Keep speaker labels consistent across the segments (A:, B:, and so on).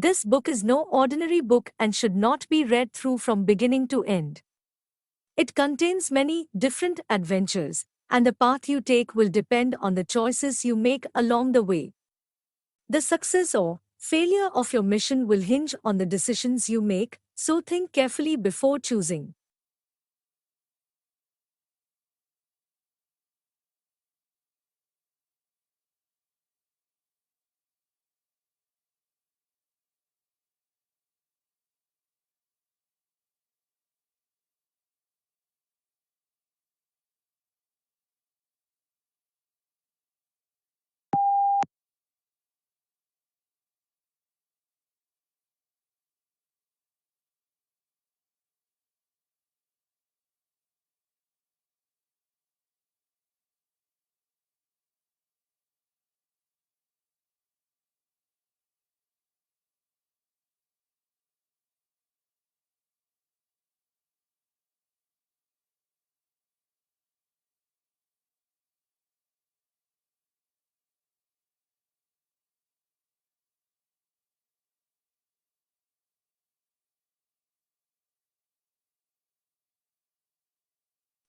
A: This book is no ordinary book and should not be read through from beginning to end. It contains many different adventures, and the path you take will depend on the choices you make along the way. The success or failure of your mission will hinge on the decisions you make, so think carefully before choosing.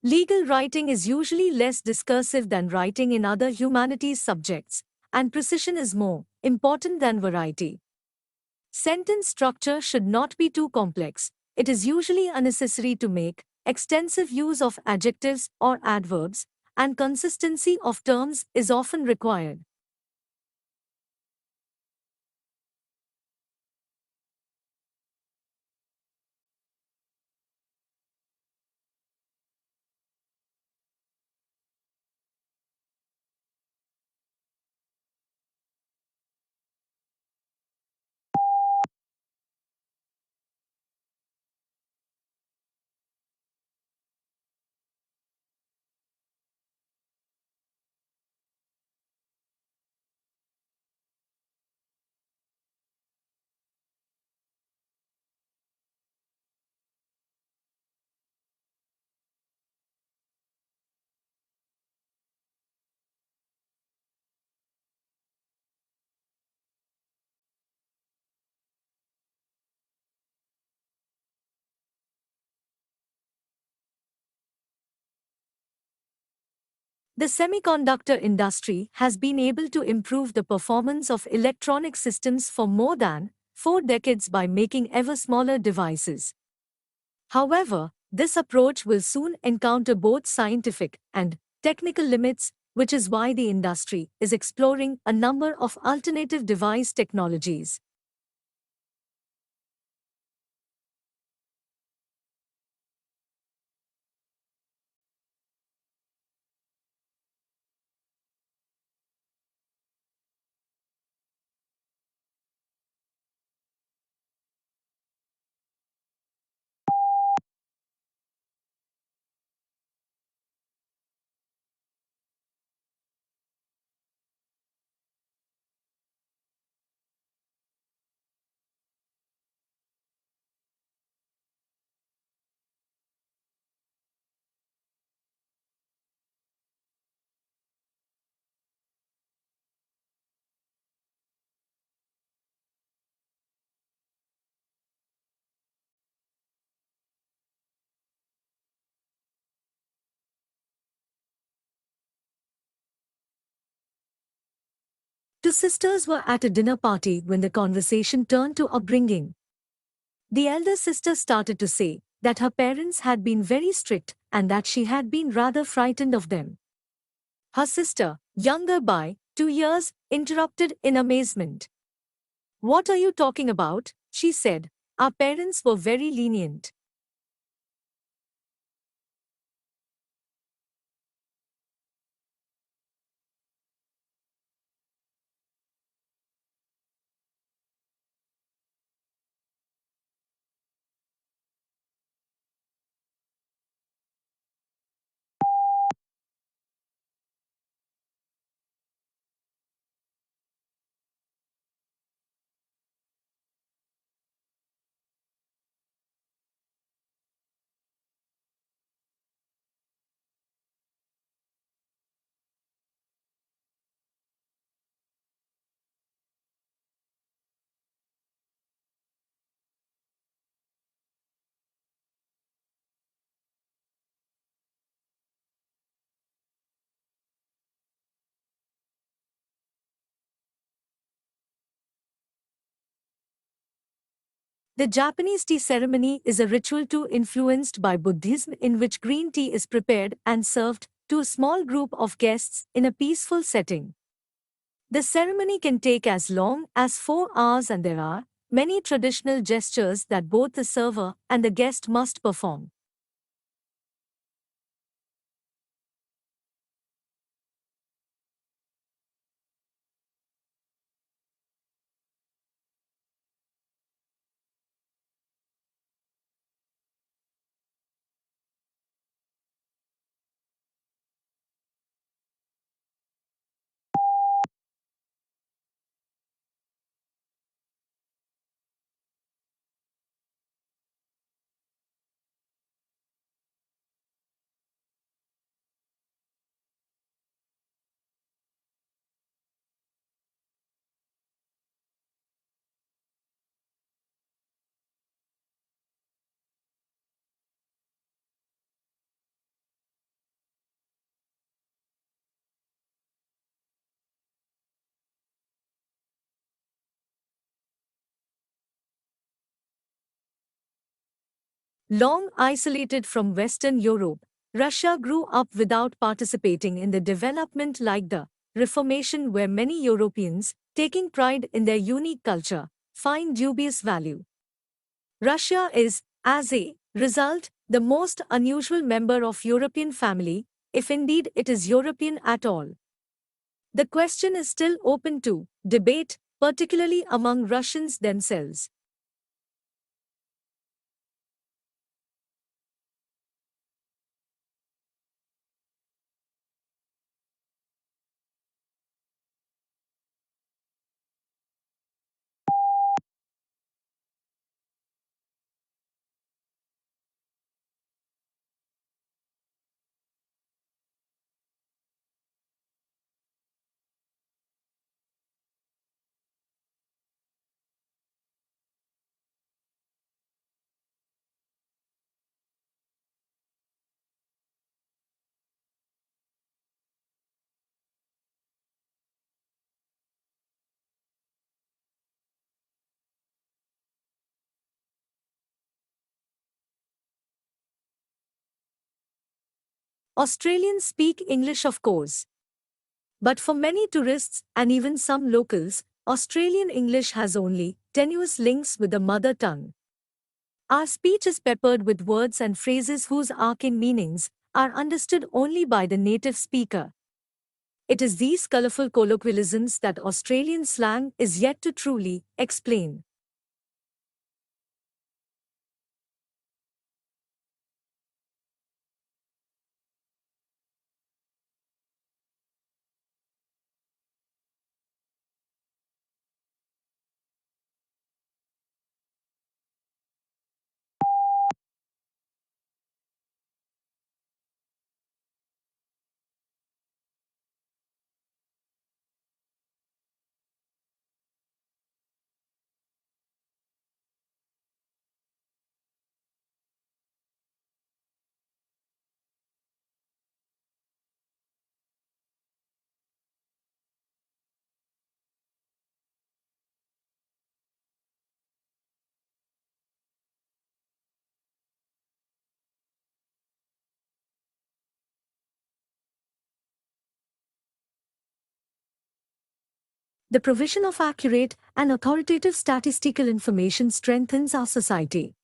A: Legal writing is usually less discursive than writing in other humanities subjects, and precision is more important than variety. Sentence structure should not be too complex. It is usually unnecessary to make extensive use of adjectives or adverbs, and consistency of terms is often required. The semiconductor industry has been able to improve the performance of electronic systems for more than 4 decades by making ever smaller devices. However, this approach will soon encounter both scientific and technical limits, which is why the industry is exploring a number of alternative device technologies. Two sisters were at a dinner party when the conversation turned to upbringing. The elder sister started to say that her parents had been very strict and that she had been rather frightened of them. Her sister, younger by 2 years, interrupted in amazement. "What are you talking about?" she said. "Our parents were very lenient." The Japanese tea ceremony is a ritual too influenced by Buddhism in which green tea is prepared and served to a small group of guests in a peaceful setting. The ceremony can take as long as 4 hours and there are many traditional gestures that both the server and the guest must perform. Long isolated from Western Europe, Russia grew up without participating in the development like the Reformation where many Europeans, taking pride in their unique culture, find dubious value. Russia is, as a result, the most unusual member of European family, if indeed it is European at all. The question is still open to debate, particularly among Russians themselves. Australians speak English, of course. But for many tourists and even some locals, Australian English has only tenuous links with the mother tongue. Our speech is peppered with words and phrases whose arcane meanings are understood only by the native speaker. It is these colorful colloquialisms that Australian slang is yet to truly explain. The provision of accurate and authoritative statistical information strengthens our society.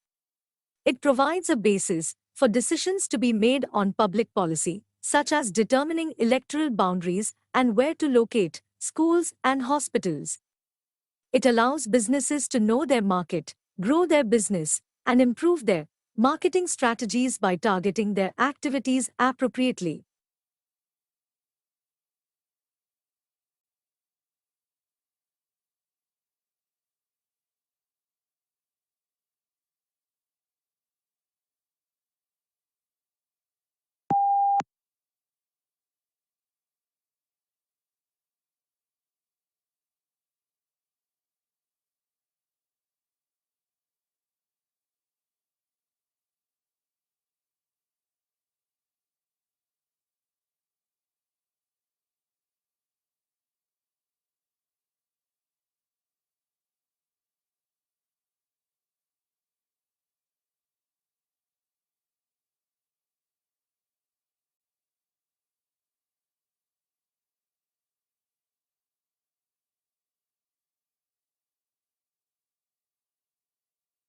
A: It provides a basis for decisions to be made on public policy, such as determining electoral boundaries and where to locate schools and hospitals. It allows businesses to know their market, grow their business, and improve their marketing strategies by targeting their activities appropriately.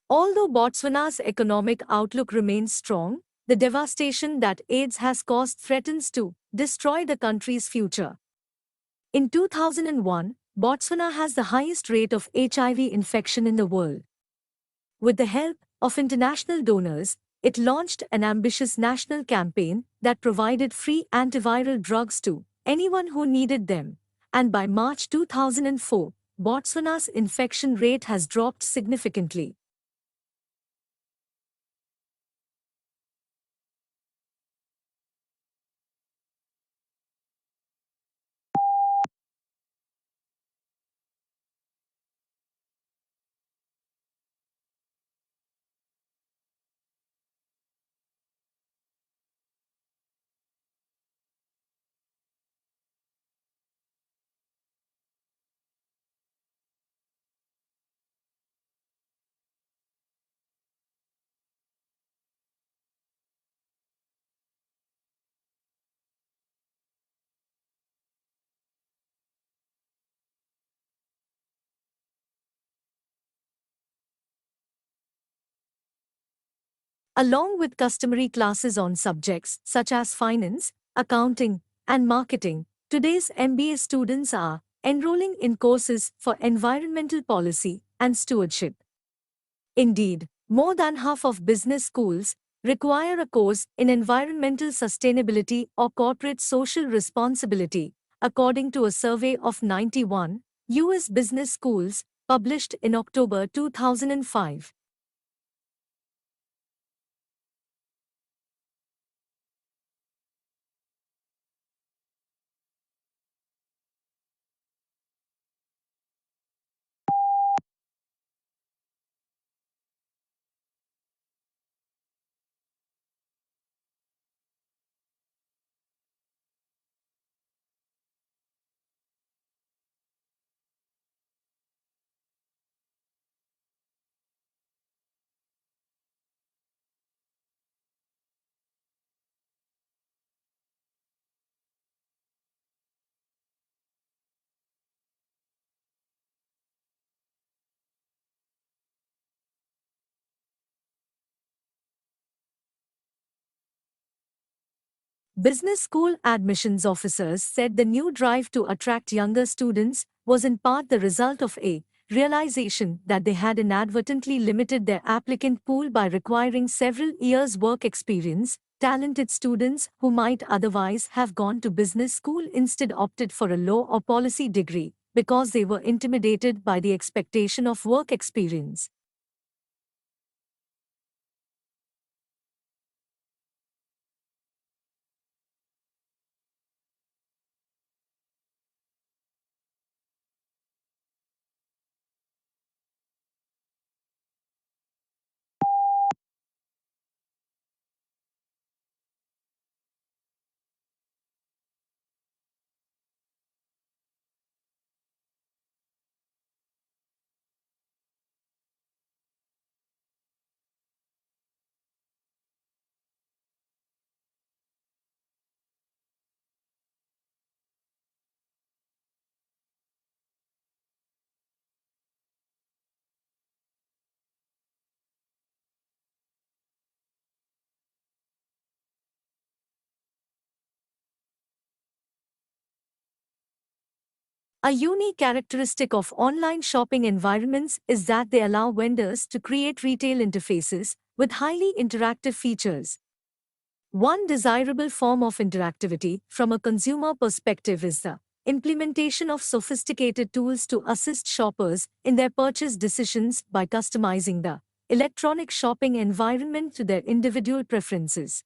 A: Although Botswana's economic outlook remains strong, the devastation that AIDS has caused threatens to destroy the country's future. In 2001, Botswana has the highest rate of HIV infection in the world. With the help of international donors, it launched an ambitious national campaign that provided free antiviral drugs to anyone who needed them. And by March 2004, Botswana's infection rate has dropped significantly. Along with customary classes on subjects such as finance, accounting, and marketing, today's MBA students are enrolling in courses for environmental policy and stewardship. Indeed, more than half of business schools require a course in environmental sustainability or corporate social responsibility, according to a survey of 91 U.S. business schools published in October 2005. Business school admissions officers said the new drive to attract younger students was in part the result of a realization that they had inadvertently limited their applicant pool by requiring several years' work experience. Talented students who might otherwise have gone to business school instead opted for a law or policy degree because they were intimidated by the expectation of work experience. A unique characteristic of online shopping environments is that they allow vendors to create retail interfaces with highly interactive features. One desirable form of interactivity from a consumer perspective is the implementation of sophisticated tools to assist shoppers in their purchase decisions by customizing the electronic shopping environment to their individual preferences.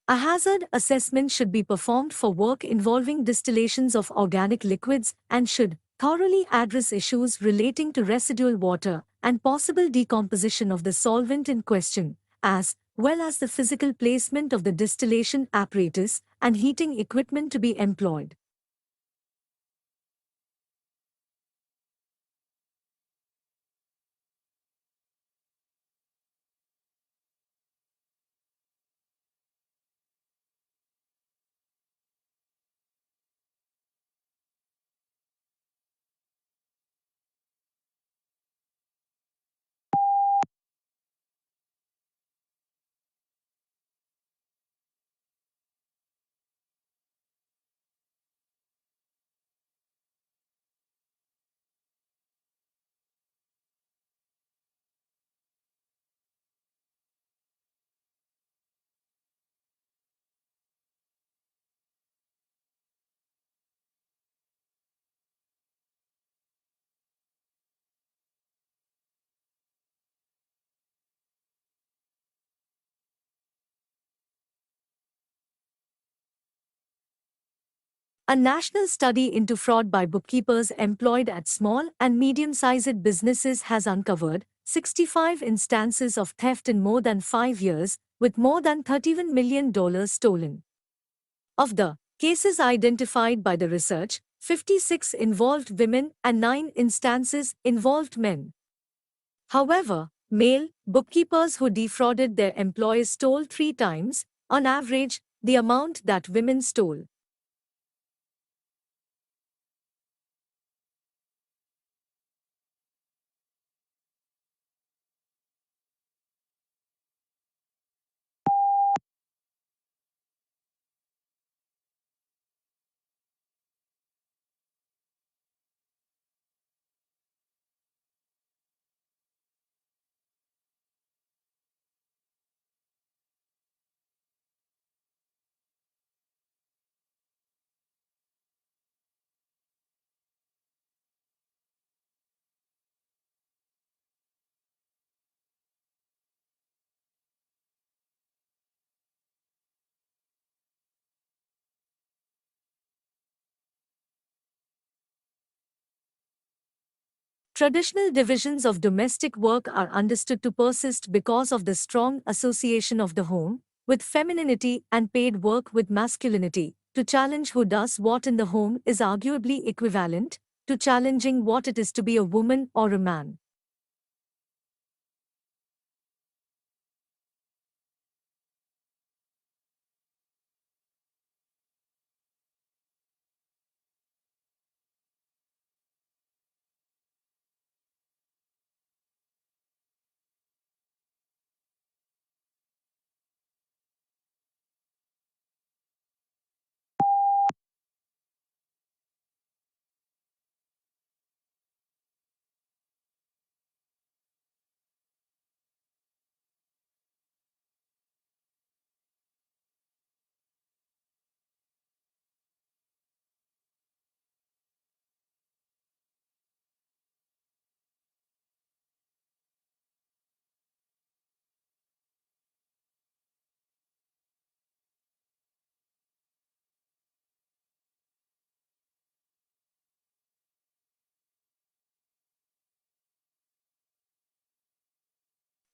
A: A hazard assessment should be performed for work involving distillations of organic liquids and should thoroughly address issues relating to residual water and possible decomposition of the solvent in question, as well as the physical placement of the distillation apparatus and heating equipment to be employed. A national study into fraud by bookkeepers employed at small and medium-sized businesses has uncovered 65 instances of theft in more than 5 years, with more than $31 million stolen. Of the cases identified by the research, 56 involved women and 9 instances involved men. However, male bookkeepers who defrauded their employees stole 3 times, on average, the amount that women stole. Traditional divisions of domestic work are understood to persist because of the strong association of the home with femininity and paid work with masculinity. To challenge who does what in the home is arguably equivalent to challenging what it is to be a woman or a man.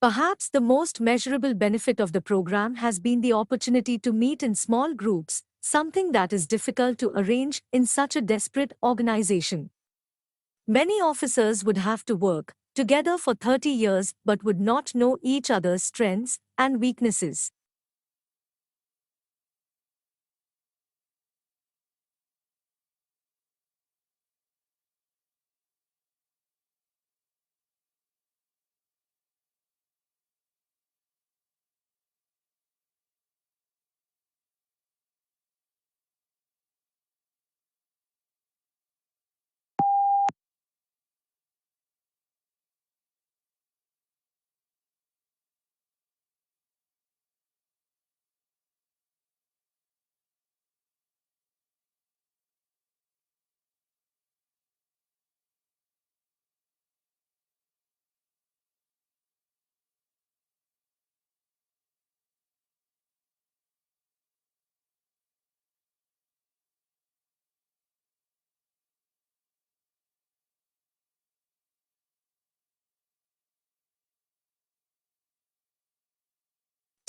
A: Perhaps the most measurable benefit of the program has been the opportunity to meet in small groups, something that is difficult to arrange in such a desperate organization. Many officers would have to work together for 30 years but would not know each other's strengths and weaknesses.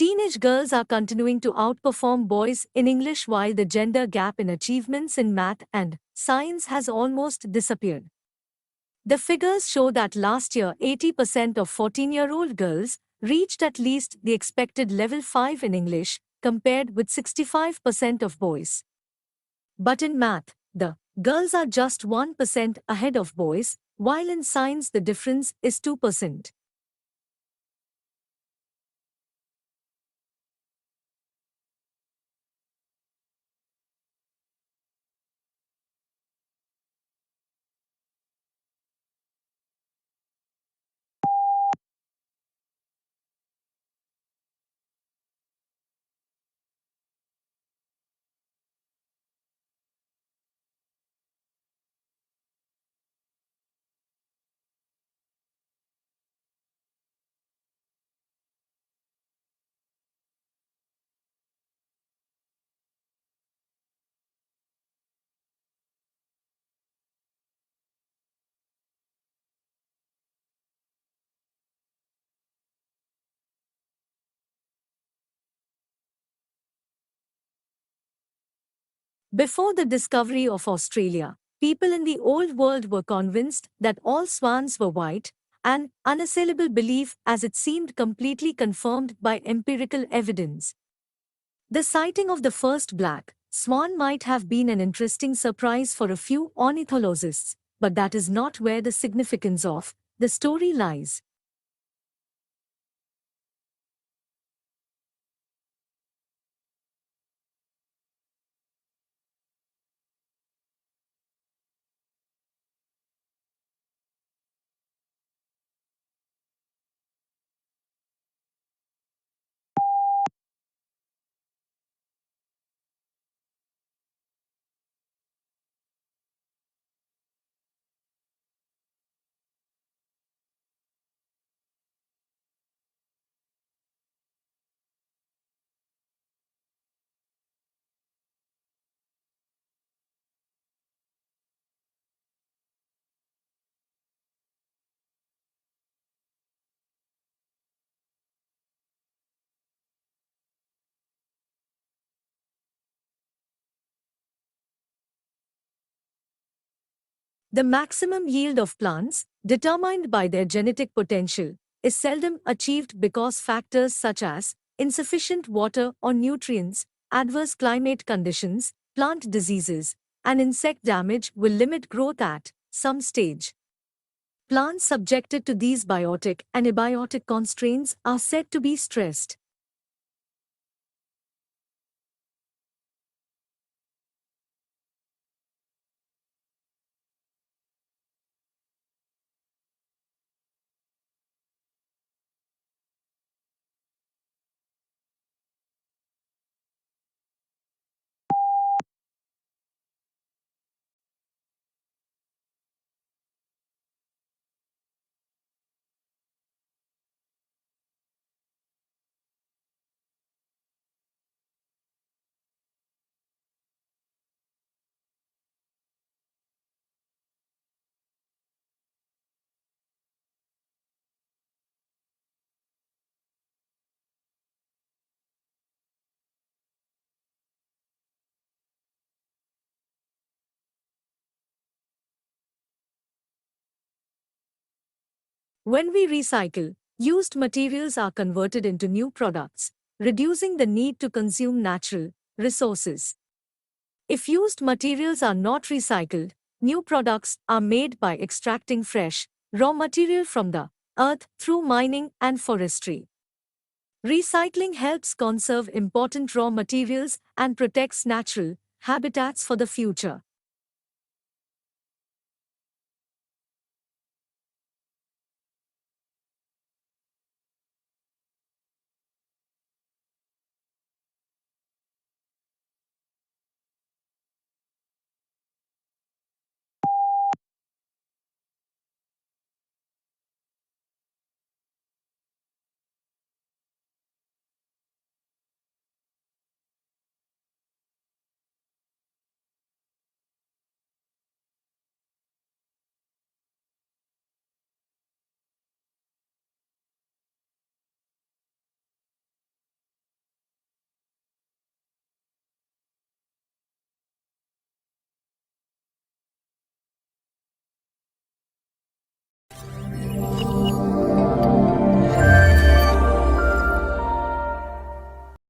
A: Teenage girls are continuing to outperform boys in English while the gender gap in achievements in math and science has almost disappeared. The figures show that last year 80% of 14-year-old girls reached at least the expected level 5 in English, compared with 65% of boys. But in math, the girls are just 1% ahead of boys, while in science the difference is 2%. Before the discovery of Australia, people in the Old World were convinced that all swans were white, an unassailable belief as it seemed completely confirmed by empirical evidence. The sighting of the first black swan might have been an interesting surprise for a few ornithologists, but that is not where the significance of the story lies. The maximum yield of plants, determined by their genetic potential, is seldom achieved because factors such as insufficient water or nutrients, adverse climate conditions, plant diseases, and insect damage will limit growth at some stage. Plants subjected to these biotic and abiotic constraints are said to be stressed. When we recycle, used materials are converted into new products, reducing the need to consume natural resources. If used materials are not recycled, new products are made by extracting fresh, raw material from the earth through mining and forestry. Recycling helps conserve important raw materials and protects natural habitats for the future.